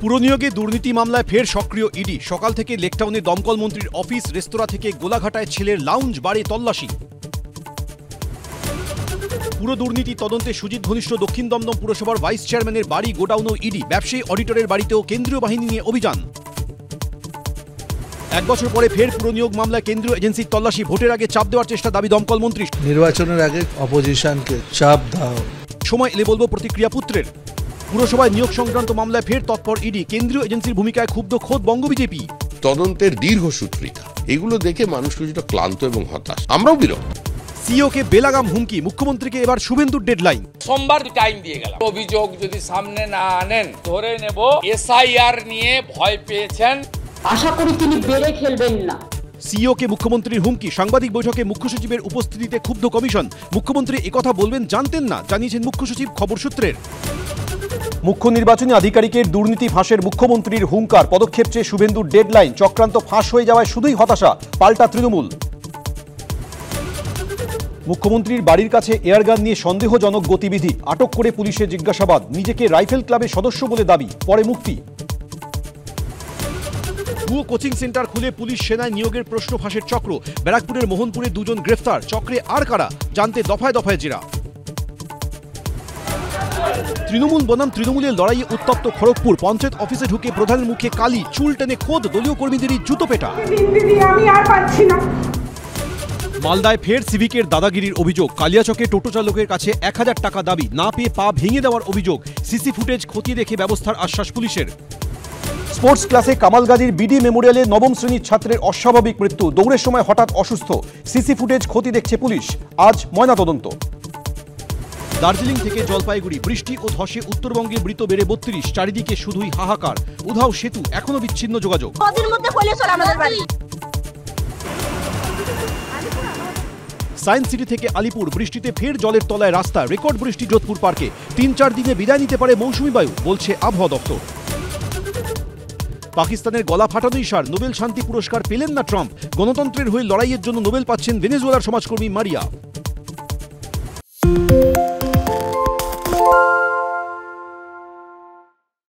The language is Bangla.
পুরনিয়োগে দুর্নীতি মামলায় ফের সক্রিয় ইডি। সকাল থেকে লেকটাউনে দমকল মন্ত্রীর অফিস, রেস্তোরাঁ থেকে গোলাঘাটায় ছেলের লাউঞ্জ বারে তল্লাশি। পুরো দুর্নীতি তদন্তে সুজিত ঘনিষ্ঠ দক্ষিণ দমদম পুরসভার ভাইস চেয়ারম্যানের বাড়ি, গোডাউন ও ইডি। ব্যবসায়ী অডিটরের বাড়িতেও কেন্দ্রীয় বাহিনী নিয়ে অভিযান। 1 বছর পরে ফের পুরনিয়োগ মামলায় কেন্দ্রীয় এজেন্সির তল্লাশি। ভোটের আগে চাপ দেওয়ার চেষ্টা, দাবি দমকল মন্ত্রী। নির্বাচনের আগে অপোজিশনকে চাপ দাও, সময় এলে বলবো, প্রতিক্রিয়া পুত্রের। পুরসভায় নিয়োগ সংক্রান্ত মামলায় ফের তৎপর ইডি। কেন্দ্রীয় এজেন্সির ভূমিকায় ক্ষুব্ধ খোদ বঙ্গ বিজেপি। তদন্তের দীর্ঘসূত্রিতা, এগুলো দেখে মানুষ কিছুটা ক্লান্ত এবং হতাশ, আমরাও বিরক্ত। সিওকে বেলাগাম হুমকি, মুখ্যমন্ত্রীকে এবার শুভেন্দুর ডেডলাইন। সোমবার টাইম দিয়ে গেলাম, অভিযোগ যদি সামনে না আনেন ধরে নেব। এসআইআর নিয়ে ভয় পেয়েছেন, আশা করি তিনি বেড়ে খেলবেন না। সিওকে মুখ্যমন্ত্রীর হুমকি। সাংবাদিক বৈঠকে মুখ্য সচিবের উপস্থিতিতে ক্ষুব্ধ কমিশন। মুখ্যমন্ত্রী একথা বলবেন জানতেন না, জানিয়েছেন মুখ্য সচিব, খবর সূত্রের। মুখ্য নির্বাচনী আধিকারিকের দুর্নীতি ফাঁসের মুখ্যমন্ত্রীর হুঙ্কার। পদক্ষেপ চেয়ে শুভেন্দুর ডেডলাইন। চক্রান্ত ফাঁস হয়ে যাওয়ায় শুধুই হতাশা, পাল্টা তৃণমূল। মুখ্যমন্ত্রীর বাড়ির কাছে এয়ারগান নিয়ে সন্দেহজনক গতিবিধি, আটক করে পুলিশের জিজ্ঞাসাবাদ। নিজেকে রাইফেল ক্লাবের সদস্য বলে দাবি, পরে মুক্তি। ভুয়ো কোচিং সেন্টার খুলে পুলিশ সেনায় নিয়োগের প্রশ্ন ফাঁসের চক্র। ব্যারাকপুরের মোহনপুরে 2 জন গ্রেফতার। চক্রে আর কারা, জানতে দফায় দফায় জেরা। তৃণমূল বনাম তৃণমূলের লড়াইয়ে উত্তপ্ত খড়গপুর। পঞ্চায়েত অফিসে ঢুকে প্রধানের মুখে কালি, চুল টেনে খোদ দলীয় কর্মীদেরই জুতো পেটা। মালদায় ফের সিভিকের দাদাগিরির অভিযোগ। কালিয়াচকে টোটো চালকের কাছে 1000 টাকা দাবি, না পেয়ে পা ভেঙে দেওয়ার অভিযোগ। সিসি ফুটেজ খতিয়ে দেখে ব্যবস্থার আশ্বাস পুলিশের। স্পোর্টস ক্লাসে কামালগাজীর বিডি মেমোরিয়ালে 9ম শ্রেণীর ছাত্রের অস্বাভাবিক মৃত্যু। দৌড়ের সময় হঠাৎ অসুস্থ। সিসি ফুটেজ খতিয়ে দেখছে পুলিশ। আজ ময়নাতদন্ত। দার্জিলিং থেকে জলপাইগুড়ি, বৃষ্টি ও ধসে উত্তরবঙ্গে মৃত বেড়ে 32। চারিদিকে শুধুই হাহাকার। উধাও সেতু, এখনো বিচ্ছিন্ন যোগাযোগ। সায়েন্স সিটি থেকে আলিপুর, বৃষ্টিতে ফের জলের তলায় রাস্তা। রেকর্ড বৃষ্টি যোধপুর পার্কে। 3-4 দিনে বিদায় নিতে পারে মৌসুমী বায়ু, বলছে আবহাওয়া দপ্তর। পাকিস্তানের গলা ফাটানোই সার। নোবেল শান্তি পুরস্কার পেলেন না ট্রাম্প। গণতন্ত্রের হয়ে লড়াইয়ের জন্য নোবেল পাচ্ছেন ভেনেজুয়েলার সমাজকর্মী মারিয়া।